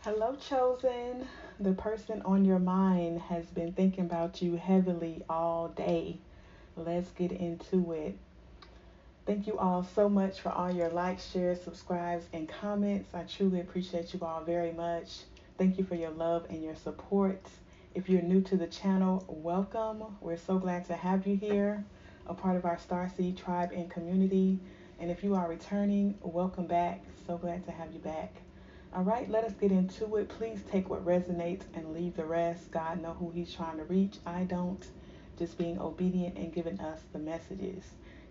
Hello, chosen. The person on your mind has been thinking about you heavily all day. Let's get into it. Thank you all so much for all your likes, shares, subscribes, and comments. I truly appreciate you all very much. Thank you for your love and your support. If you're new to the channel, welcome. We're so glad to have you here, a part of our Starseed tribe and community. And if you are returning, welcome back. So glad to have you back. All right, let us get into it. Please take what resonates and leave the rest. God know who he's trying to reach. I don't. Just being obedient and giving us the messages.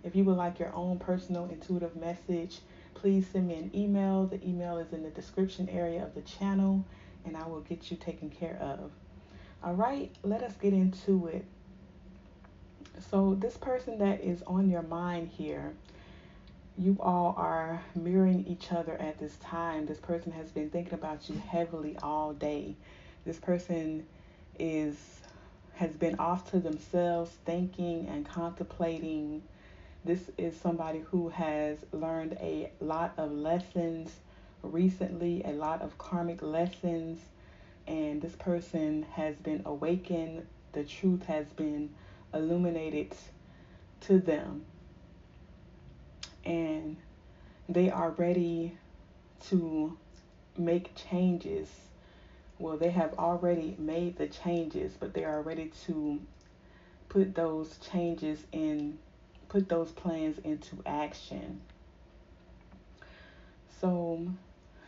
If you would like your own personal intuitive message, please send me an email. The email is in the description area of the channel, and I will get you taken care of. All right, let us get into it. So, this person that is on your mind here, you all are mirroring each other at this time. This person has been thinking about you heavily all day. This person is has been off to themselves, thinking and contemplating. This is somebody who has learned a lot of lessons recently, a lot of karmic lessons, and this person has been awakened. The truth has been illuminated to them, and they are ready to make changes. Well, they have already made the changes, but they are ready to put those changes in, put those plans into action. So,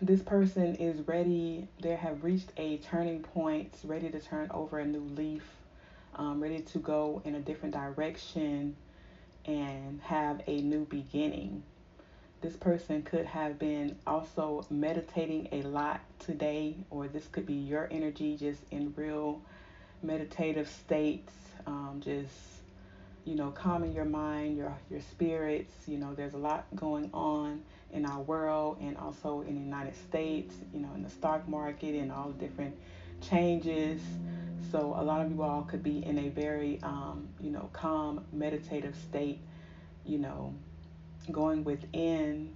this person is ready, they have reached a turning point, ready to turn over a new leaf, ready to go in a different direction and have a new beginning. This person could have been also meditating a lot today, or this could be your energy just in real meditative states, just calming your mind, your spirits. There's a lot going on in our world and also in the United States, in the stock market and all the different changes. So a lot of you all could be in a very calm meditative state, you know, going within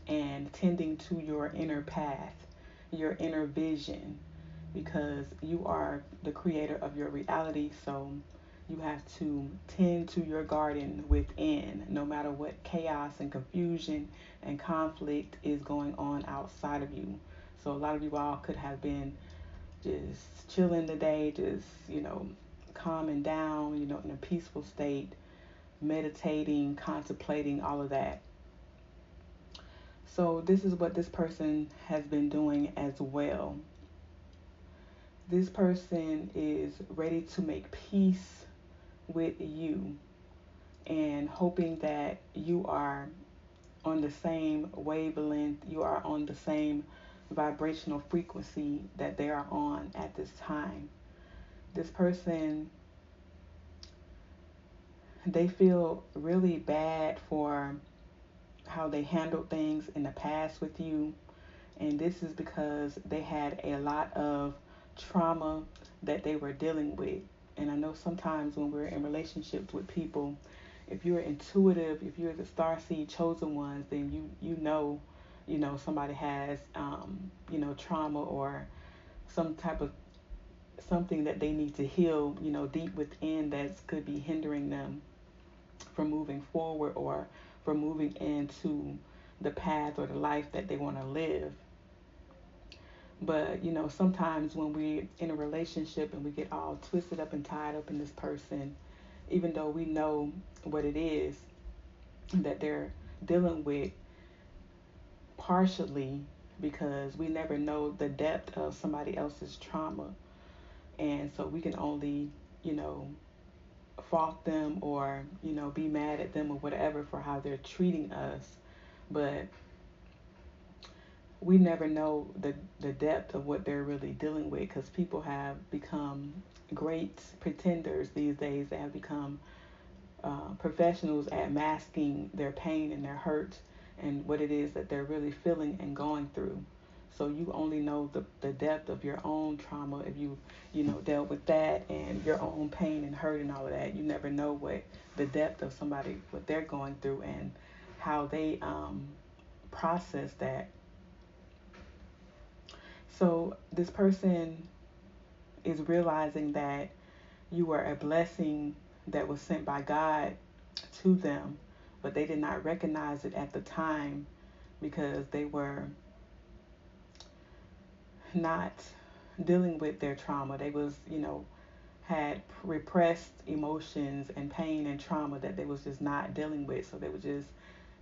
and tending to your inner path, your inner vision, because you are the creator of your reality. So you have to tend to your garden within, no matter what chaos and confusion and conflict is going on outside of you. So a lot of you all could have been just chilling the day, just, calming down, in a peaceful state, meditating, contemplating, all of that. So this is what this person has been doing as well. This person is ready to make peace with you and hoping that you are on the same wavelength, you are on the same vibrational frequency that they are on at this time. This person, they feel really bad for how they handled things in the past with you. And this is because they had a lot of trauma that they were dealing with. And I know sometimes when we're in relationships with people, if you're intuitive, if you're the starseed chosen ones, then you know somebody has trauma or some type of something that they need to heal, deep within that could be hindering them from moving forward or from moving into the path or the life that they want to live. But sometimes when we're in a relationship and we get all twisted up and tied up in this person, even though we know what it is that they're dealing with partially, because we never know the depth of somebody else's trauma. And so we can only, fault them or, be mad at them or whatever for how they're treating us. But we never know the depth of what they're really dealing with, because people have become great pretenders these days. They have become professionals at masking their pain and their hurt and what it is that they're really feeling and going through. So you only know the depth of your own trauma if you dealt with that and your own pain and hurt and all of that. You never know what the depth of somebody, what they're going through and how they process that. So this person is realizing that you were a blessing that was sent by God to them, but they did not recognize it at the time because they were not dealing with their trauma. They was, had repressed emotions and pain and trauma that they was just not dealing with. So they were just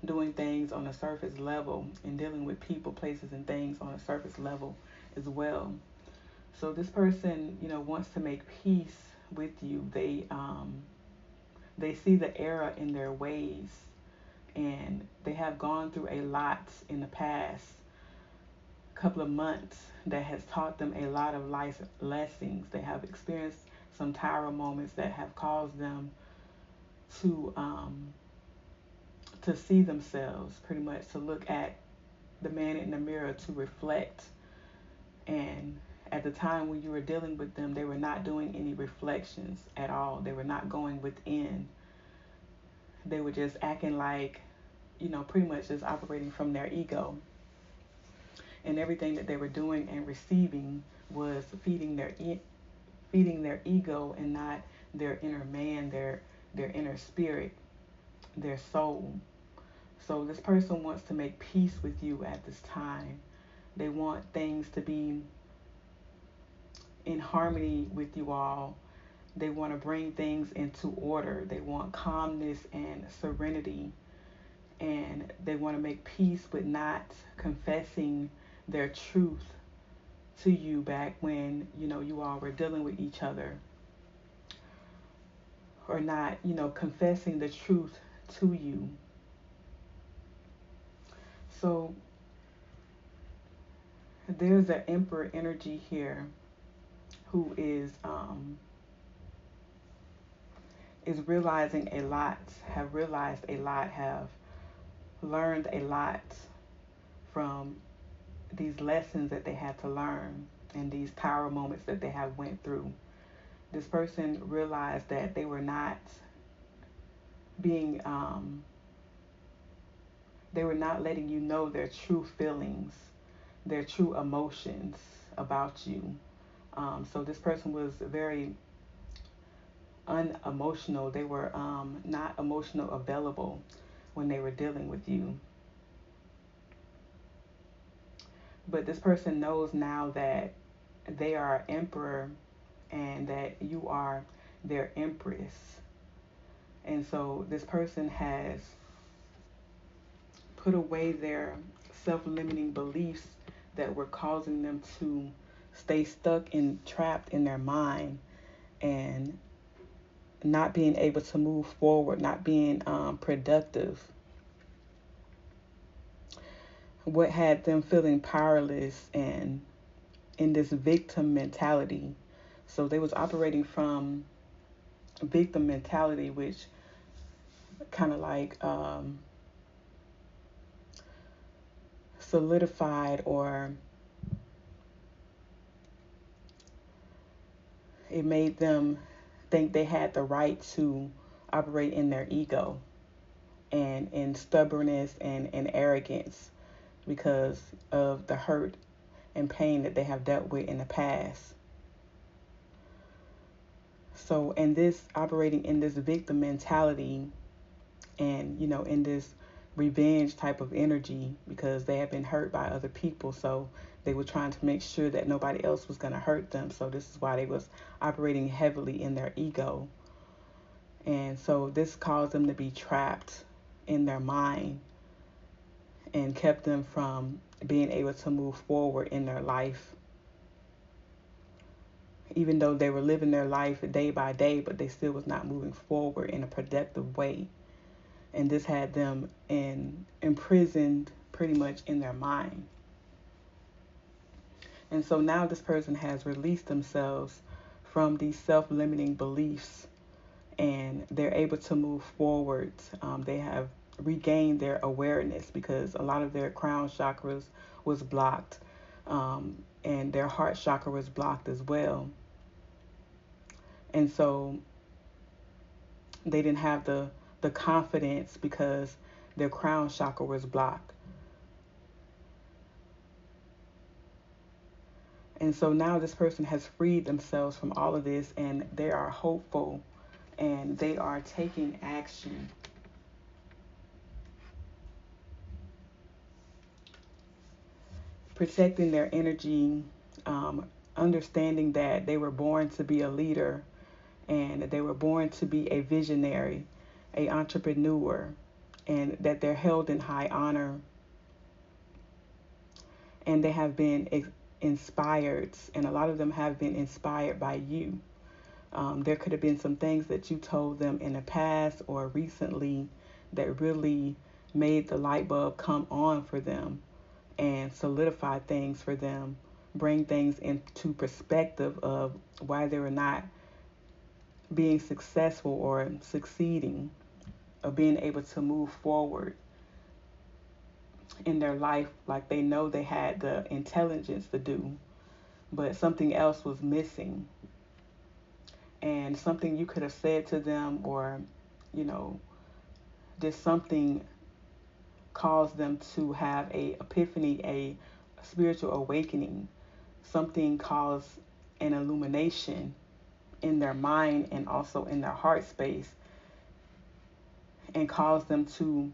doing things on a surface level and dealing with people, places, and things on a surface level as well. So this person, wants to make peace with you. They see the error in their ways, and they have gone through a lot in the past couple of months that has taught them a lot of life lessons. They have experienced some tower moments that have caused them to see themselves, pretty much to look at the man in the mirror, to reflect. And at the time when you were dealing with them, they were not doing any reflections at all. They were not going within. They were just acting like, pretty much just operating from their ego. And everything that they were doing and receiving was feeding their ego, and not their inner man, their inner spirit, their soul. So this person wants to make peace with you at this time. They want things to be in harmony with you all. They want to bring things into order. They want calmness and serenity. And they want to make peace with not confessing their truth to you back when, you all were dealing with each other. Or not, confessing the truth to you. So there's an emperor energy here who is realizing a lot, have realized a lot, have learned a lot from these lessons that they had to learn and these tower moments that they have went through. This person realized that they were not being they were not letting you know their true feelings, their true emotions about you. So this person was very unemotional. They were not emotional available when they were dealing with you. But this person knows now that they are emperor and that you are their empress. And so this person has put away their self-limiting beliefs that were causing them to stay stuck and trapped in their mind and not being able to move forward, not being productive. What had them feeling powerless and in this victim mentality. So they was operating from victim mentality, which kind of like solidified, or it made them think they had the right to operate in their ego and in stubbornness and arrogance because of the hurt and pain that they have dealt with in the past. So, in this operating in this victim mentality and, in this revenge type of energy, because they have been hurt by other people, so they were trying to make sure that nobody else was going to hurt them. So this is why they was operating heavily in their ego. And so this caused them to be trapped in their mind and kept them from being able to move forward in their life. Even though they were living their life day by day, but they still was not moving forward in a productive way. And this had them imprisoned pretty much in their mind. And so now this person has released themselves from these self-limiting beliefs, and they're able to move forward. They have regained their awareness because a lot of their crown chakras was blocked, and their heart chakra was blocked as well. And so they didn't have the confidence because their crown chakra was blocked. And so now this person has freed themselves from all of this, and they are hopeful and they are taking action. Protecting their energy, understanding that they were born to be a leader and they were born to be a visionary, a entrepreneur, and that they're held in high honor, and they have been inspired, and a lot of them have been inspired by you. There could have been some things that you told them in the past or recently that really made the light bulb come on for them and solidify things for them, bring things into perspective of why they were not being successful or succeeding or being able to move forward in their life like they know they had the intelligence to do, but something else was missing. And something you could have said to them, or, you know, just something caused them to have a epiphany, a spiritual awakening. Something caused an illumination in their mind and also in their heart space, and caused them to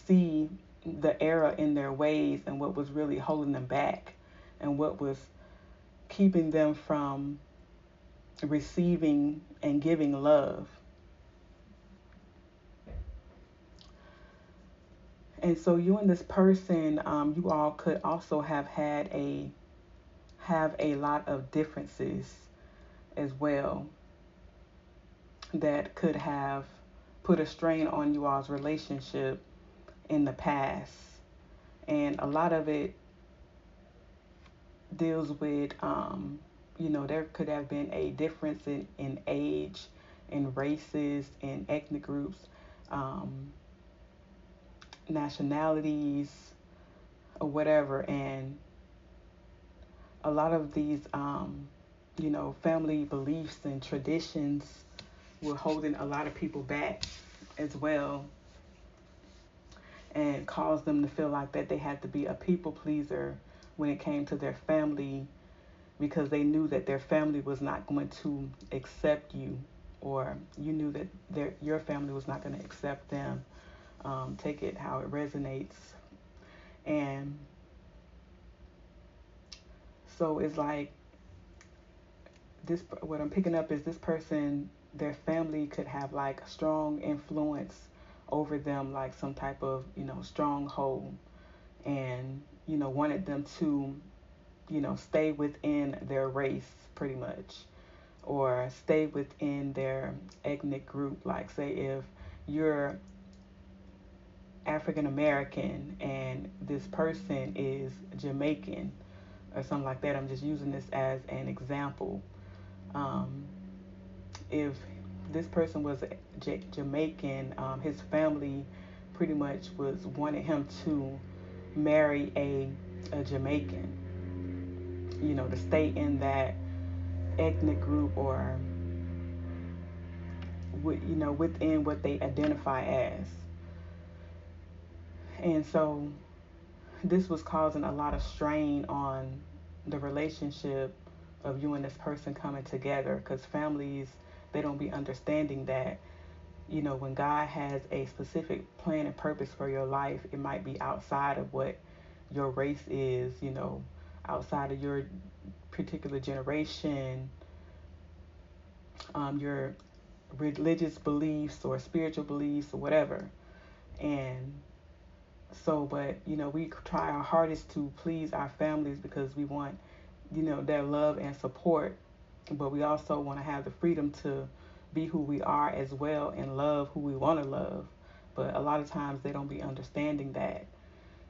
see the error in their ways and what was really holding them back and what was keeping them from receiving and giving love. And so you and this person, you all could also have a lot of differences as well that could have put a strain on you all's relationship in the past. And a lot of it deals with, there could have been a difference in age, in races, in ethnic groups, nationalities, or whatever. And a lot of these, family beliefs and traditions were holding a lot of people back as well, and caused them to feel like that they had to be a people pleaser when it came to their family, because they knew that their family was not going to accept you, or you knew that your family was not going to accept them. Take it how it resonates. And so it's like this, what I'm picking up is this person, their family could have like a strong influence over them, like some type of, stronghold, and, wanted them to, stay within their race pretty much, or stay within their ethnic group. Like, say if you're African American and this person is Jamaican or something like that. I'm just using this as an example. If this person was Jamaican, his family pretty much was wanting him to marry a Jamaican, to stay in that ethnic group, or within what they identify as. And so this was causing a lot of strain on the relationship of you and this person coming together, because families, they don't be understanding that, when God has a specific plan and purpose for your life, it might be outside of what your race is, outside of your particular generation, your religious beliefs or spiritual beliefs or whatever. And so, but, we try our hardest to please our families because we want, their love and support. But we also want to have the freedom to be who we are as well and love who we want to love. But a lot of times they don't be understanding that.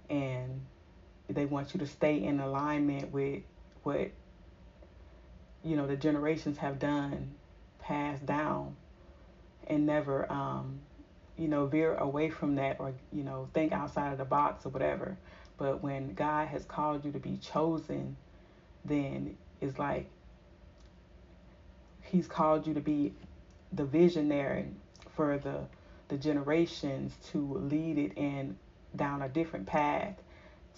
And they want you to stay in alignment with what, the generations have done, passed down, and never, veer away from that, or, think outside of the box or whatever. But when God has called you to be chosen, then it's like He's called you to be the visionary for the generations, to lead it in down a different path,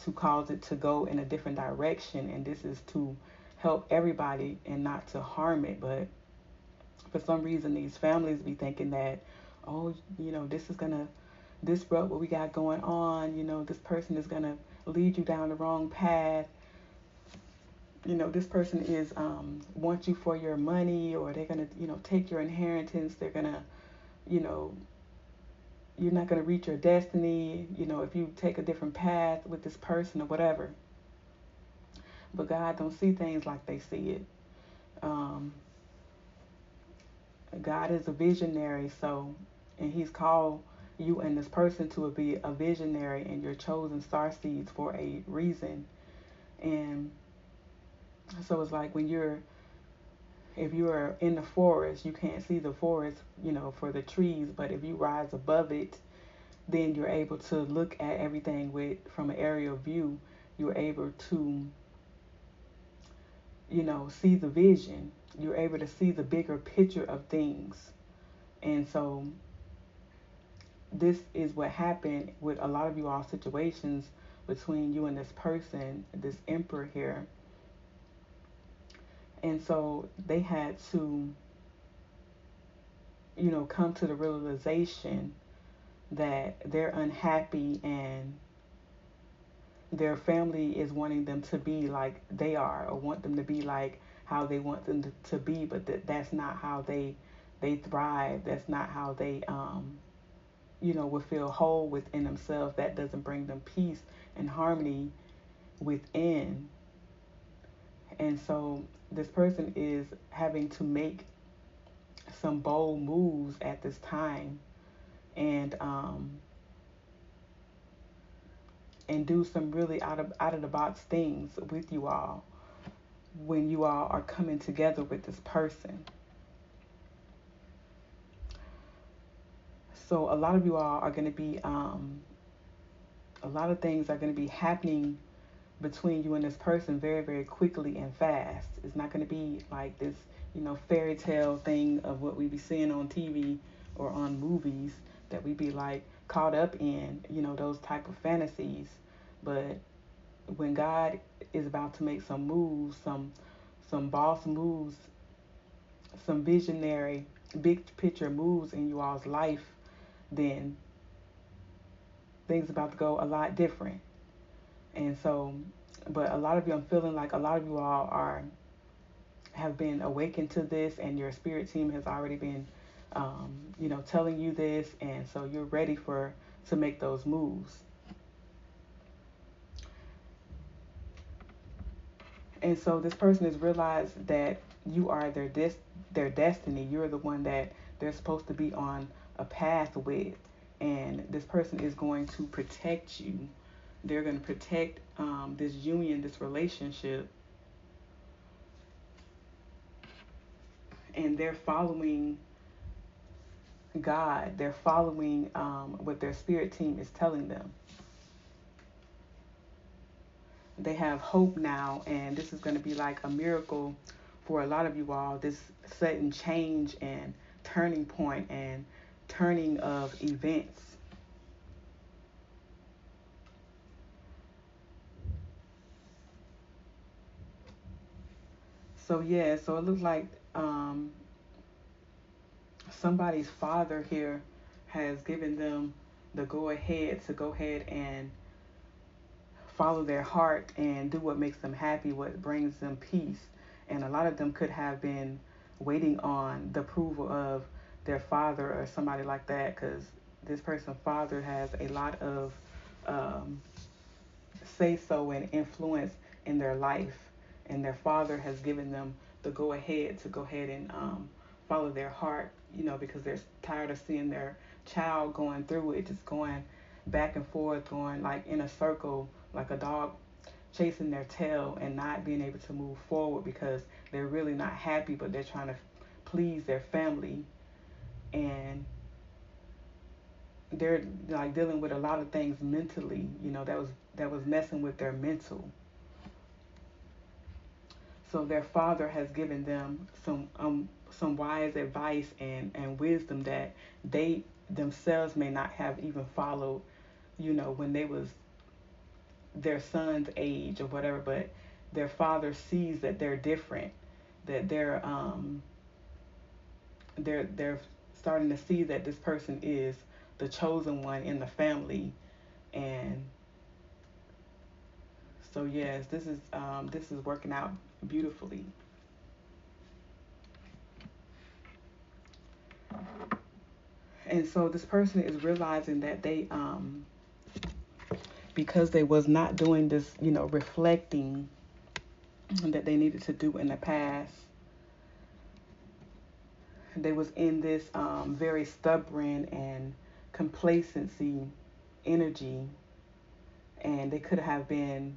to cause it to go in a different direction. And this is to help everybody and not to harm it. But for some reason, these families be thinking that, oh, this is gonna disrupt what we got going on. This person is gonna lead you down the wrong path. This person is want you for your money, or they're gonna take your inheritance. They're gonna you know you're not gonna reach your destiny. If you take a different path with this person or whatever. But God don't see things like they see it. Um, God is a visionary, and He's called you and this person to be a visionary, and you're chosen star seeds for a reason. And so it's like if you're in the forest, you can't see the forest, for the trees, but if you rise above it, then you're able to look at everything from an aerial view. You're able to, see the vision. You're able to see the bigger picture of things. And so this is what happened with a lot of you all situations between you and this person, this emperor here. And so they had to, come to the realization that they're unhappy and their family is wanting them to be like they are, or want them to be like how they want them to be, but that's not how they thrive. That's not how they will feel whole within themselves. That doesn't bring them peace and harmony within. And so this person is having to make some bold moves at this time, and do some really out of the box things with you all when you all are coming together with this person. So a lot of you all are going to be a lot of things are going to be happening between you and this person very, very quickly and fast. It's not going to be like this, fairy tale thing of what we be seeing on TV or on movies that we be like caught up in, those type of fantasies. But when God is about to make some moves, some boss moves, some visionary, big picture moves in you all's life, then things about to go a lot different. And so, but a lot of you, I'm feeling like a lot of you all have been awakened to this, and your spirit team has already been, telling you this, and so you're ready to make those moves. And so this person has realized that you are their destiny. You're the one that they're supposed to be on a path with, and this person is going to protect you. They're going to protect this union, this relationship, and they're following God. They're following what their spirit team is telling them. They have hope now, and this is going to be like a miracle for a lot of you all. This sudden change and turning point and turning of events. So yeah, so it looks like somebody's father here has given them the go ahead to go ahead and follow their heart and do what makes them happy, what brings them peace. And a lot of them could have been waiting on the approval of their father or somebody like that, because this person's father has a lot of say so and influence in their life, and their father has given them the go ahead to go ahead and follow their heart, because they're tired of seeing their child going through it, just going back and forth, going like in a circle, like a dog chasing their tail and not being able to move forward because they're really not happy, but they're trying to please their family, and they're like dealing with a lot of things mentally, that was messing with their mental. So their father has given them some wise advice and wisdom that they themselves may not have even followed, when they was their son's age or whatever, but their father sees that they're different, that they're starting to see that this person is the chosen one in the family. And so yes, this is working out beautifully. And so this person is realizing that they because they was not doing this, reflecting that they needed to do in the past. They was in this very stubborn and complacency energy, and they could have been.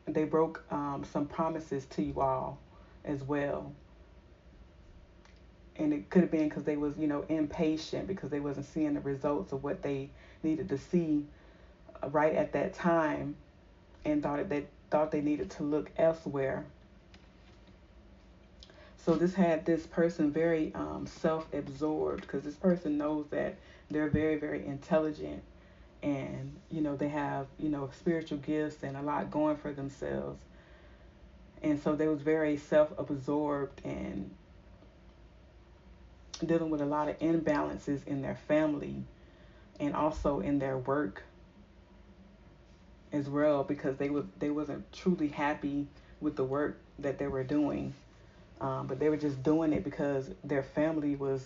They broke some promises to you all as well, and it could have been because they was, impatient because they wasn't seeing the results of what they needed to see right at that time, and thought they needed to look elsewhere. So this had this person very self-absorbed, because this person knows that they're very, very intelligent, and they have spiritual gifts and a lot going for themselves. And so they was very self-absorbed and dealing with a lot of imbalances in their family and also in their work as well, because they wasn't truly happy with the work that they were doing. But they were just doing it because their family was,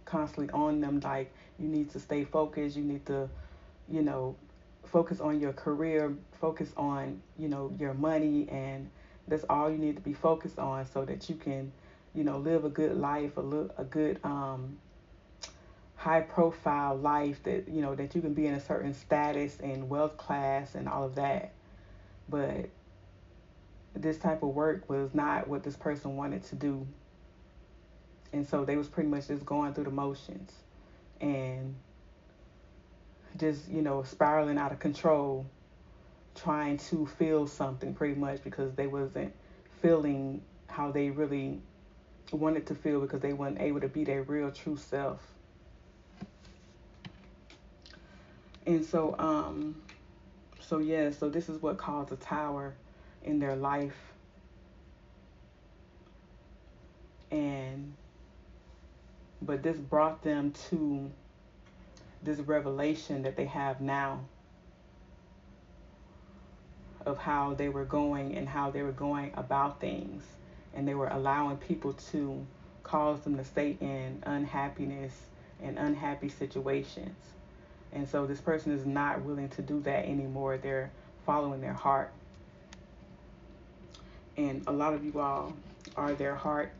constantly on them, like, you need to stay focused, you need to, you know, focus on your career, focus on, your money, and that's all you need to be focused on so that you can, live a good life, a good high profile life, that, that you can be in a certain status and wealth class and all of that. But this type of work was not what this person wanted to do. And so they was pretty much just going through the motions and just, spiraling out of control, trying to feel something pretty much, because they wasn't feeling how they really wanted to feel, because they weren't able to be their real true self. And so this is what caused a tower in their life. But this brought them to this revelation that they have now of how they were going and how they were going about things, and they were allowing people to cause them to stay in unhappiness and unhappy situations. And so this person is not willing to do that anymore. They're following their heart. And a lot of you all are their heart.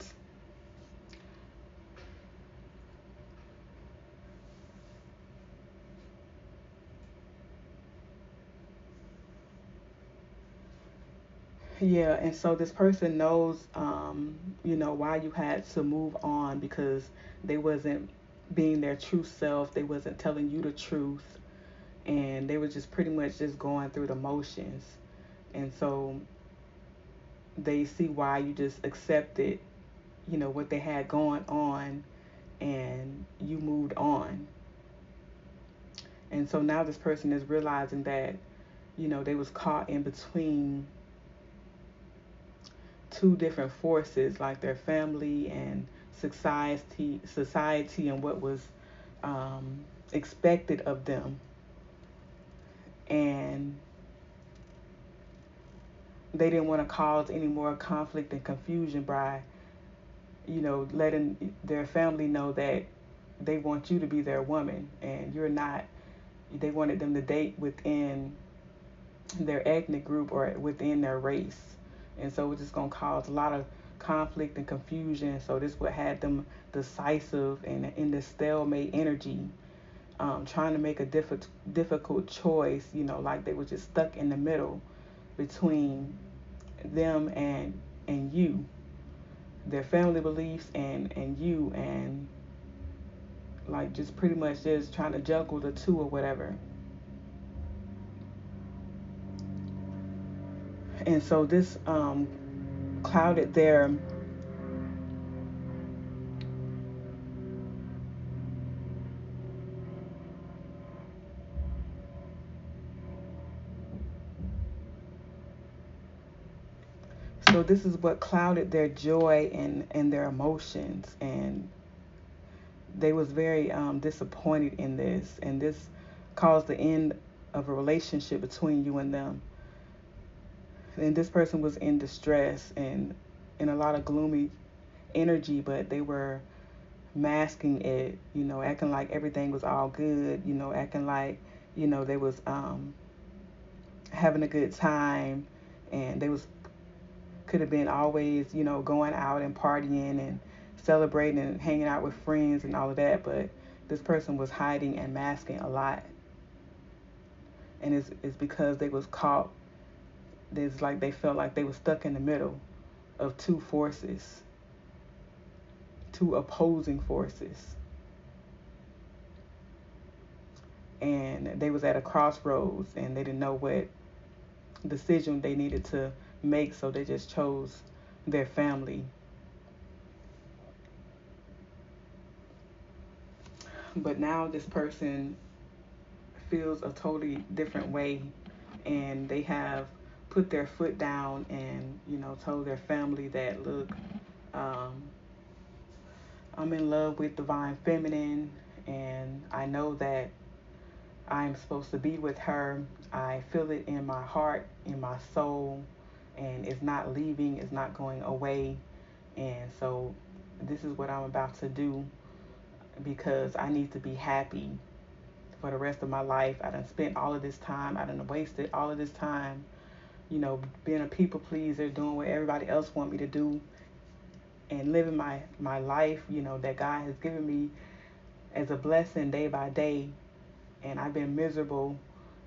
Yeah, and so this person knows, why you had to move on, because they wasn't being their true self. They wasn't telling you the truth, and they were just pretty much just going through the motions. And so they see why you just accepted, what they had going on, and you moved on. And so now this person is realizing that, they was caught in between two different forces, like their family and society, and what was expected of them. And they didn't want to cause any more conflict and confusion by, letting their family know that they want you to be their woman and you're not. They wanted them to date within their ethnic group or within their race. And so it's just going to cause a lot of conflict and confusion. So this would have them decisive and in this stalemate energy, trying to make a difficult choice, like they were just stuck in the middle between them and you, their family beliefs and you, and like just pretty much just trying to juggle the two or whatever. And so this clouded their So this is what clouded their joy and their emotions, and they was very disappointed in this, and this caused the end of a relationship between you and them. And this person was in distress and in a lot of gloomy energy, but they were masking it, acting like everything was all good, acting like, they was having a good time, and they was could have been always, going out and partying and celebrating and hanging out with friends and all of that, but this person was hiding and masking a lot. And it's because they was caught. It's like they felt like they were stuck in the middle of two forces, two opposing forces. And they was at a crossroads, and they didn't know what decision they needed to make, so they just chose their family. But now this person feels a totally different way, and they have put their foot down and, told their family that, look, I'm in love with divine feminine, and I know that I'm supposed to be with her. I feel it in my heart, in my soul, and it's not leaving, it's not going away. And so this is what I'm about to do, because I need to be happy for the rest of my life. I done spent all of this time, I done wasted all of this time, being a people pleaser, doing what everybody else want me to do, and living my life, that God has given me as a blessing day by day. And I've been miserable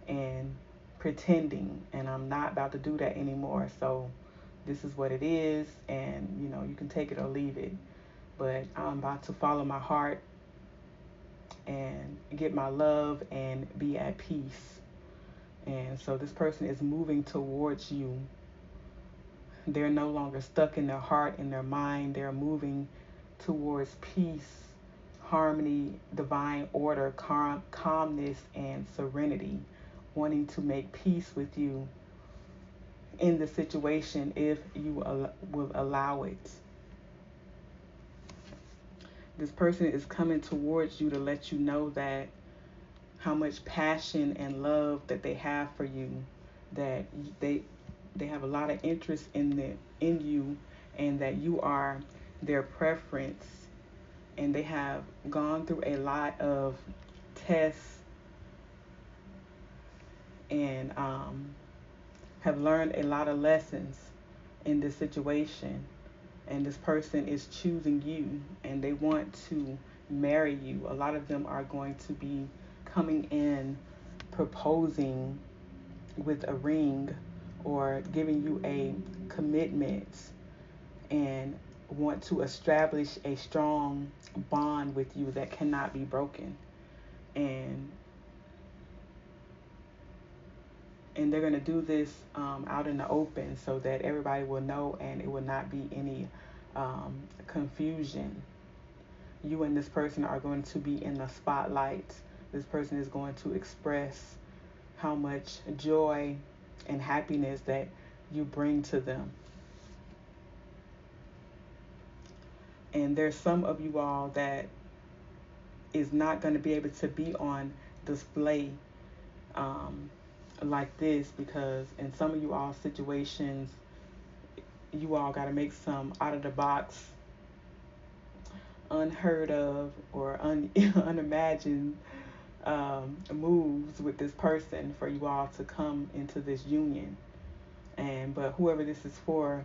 and pretending, and I'm not about to do that anymore. So this is what it is, and you can take it or leave it. But I'm about to follow my heart and get my love and be at peace. And so this person is moving towards you. They're no longer stuck in their heart, in their mind. They're moving towards peace, harmony, divine order, calmness, and serenity, wanting to make peace with you in the situation if you will allow it. This person is coming towards you to let you know that how much passion and love that they have for you, that they have a lot of interest in you, and that you are their preference. And they have gone through a lot of tests and have learned a lot of lessons in this situation. And this person is choosing you, and they want to marry you. A lot of them are going to be coming in, proposing with a ring or giving you a commitment, and want to establish a strong bond with you that cannot be broken. And they're going to do this out in the open, so that everybody will know, and it will not be any confusion. You and this person are going to be in the spotlight. This person is going to express how much joy and happiness that you bring to them. And there's some of you all that is not going to be able to be on display like this, because in some of you all situations, you all got to make some out of the box, unheard of, or unimagined moves with this person for you all to come into this union. But whoever this is for,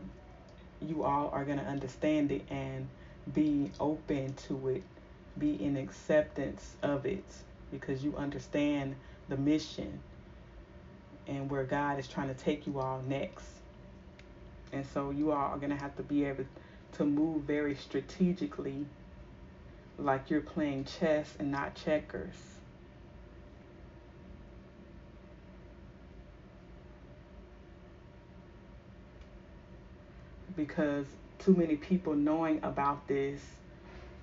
you all are going to understand it and be open to it, be in acceptance of it, because you understand the mission and where God is trying to take you all next. And so you all are going to have to be able to move very strategically, like you're playing chess and not checkers. Because too many people knowing about this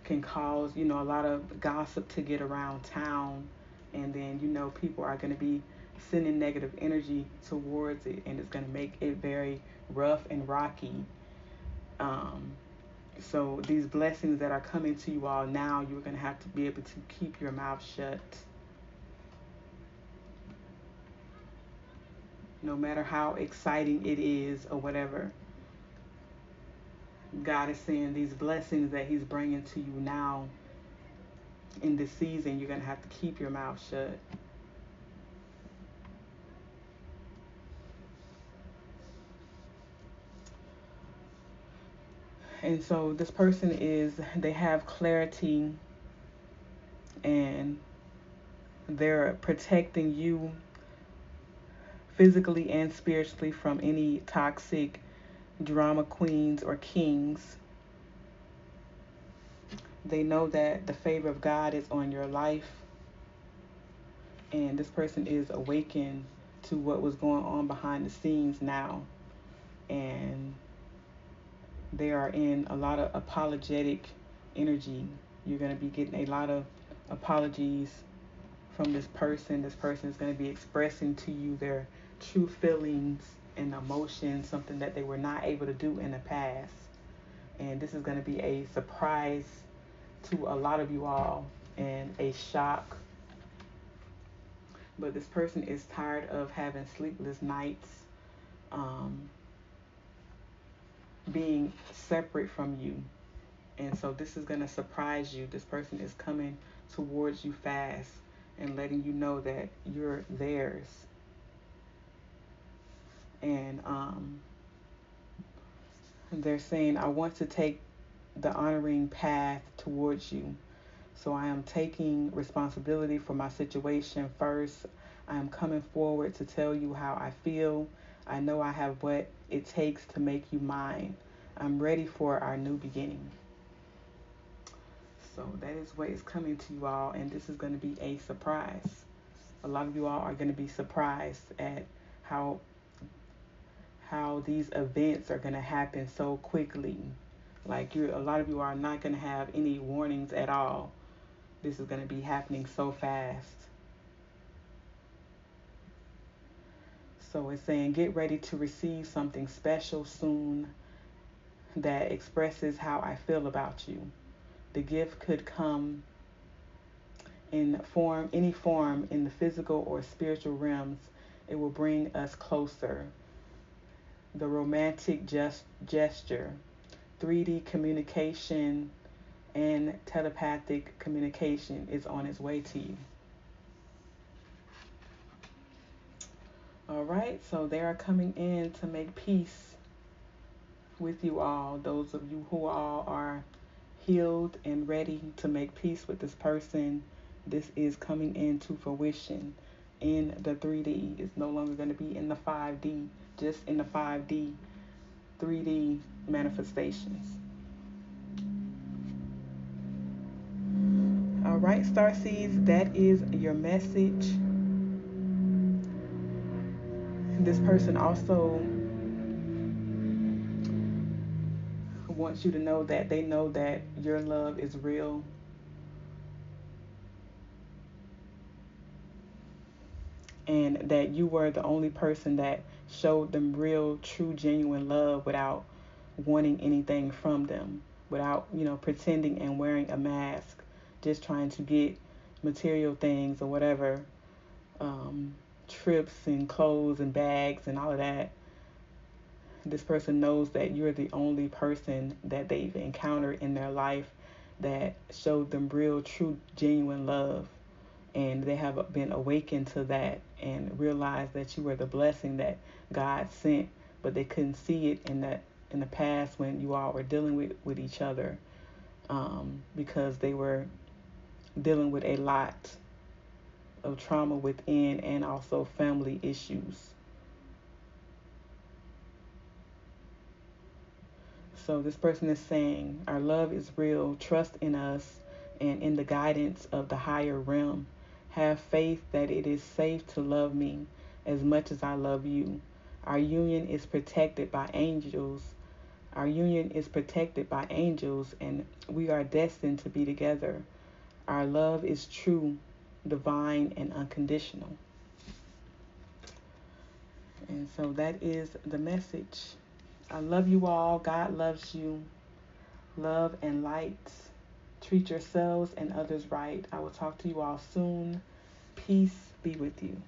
can cause, a lot of gossip to get around town. And then, people are going to be sending negative energy towards it, and it's going to make it very rough and rocky. Um, so these blessings that are coming to you all now, you're going to have to be able to keep your mouth shut. No matter how exciting it is or whatever, God is saying these blessings that he's bringing to you now in this season, you're going to have to keep your mouth shut. And so this person they have clarity, and they're protecting you physically and spiritually from any toxic drama queens or kings. They know that the favor of God is on your life, and this person is awakened to what was going on behind the scenes now, and they are in a lot of apologetic energy. You're going to be getting a lot of apologies from this person. This person is going to be expressing to you their true feelings and emotions, something that they were not able to do in the past. And this is going to be a surprise to a lot of you all and a shock. But this person is tired of having sleepless nights, being separate from you. And so this is going to surprise you. This person is coming towards you fast and letting you know that you're theirs. And they're saying, I want to take the honoring path towards you. So I am taking responsibility for my situation first. I am coming forward to tell you how I feel. I know I have what it takes to make you mine. I'm ready for our new beginning. So that is what is coming to you all, and this is going to be a surprise. A lot of you all are going to be surprised at how these events are going to happen so quickly. Like a lot of you are not going to have any warnings at all. This is going to be happening so fast. So it's saying, get ready to receive something special soon that expresses how I feel about you. The gift could come in any form in the physical or spiritual realms. It will bring us closer. The romantic gesture, 3D communication, and telepathic communication is on its way to you. All right, so they are coming in to make peace with you all. Those of you who all are healed and ready to make peace with this person, this is coming into fruition in the 3D. It's no longer going to be in the 5D, just in the 5D, 3D manifestations. All right, Starseeds, that is your message. This person also wants you to know that they know that your love is real. And that you were the only person that showed them real, true, genuine love without wanting anything from them, without, pretending and wearing a mask, just trying to get material things or whatever, trips and clothes and bags and all of that. This person knows that you're the only person that they've encountered in their life that showed them real, true, genuine love. And they have been awakened to that and realized that you were the blessing that God sent, but they couldn't see it in the past when you all were dealing with each other, because they were dealing with a lot of trauma within and also family issues. So this person is saying, our love is real. Trust in us and in the guidance of the higher realm. Have faith that it is safe to love me as much as I love you. Our union is protected by angels. Our union is protected by angels, and we are destined to be together. Our love is true, divine, and unconditional. And so that is the message. I love you all. God loves you. Love and light. Treat yourselves and others right. I will talk to you all soon. Peace be with you.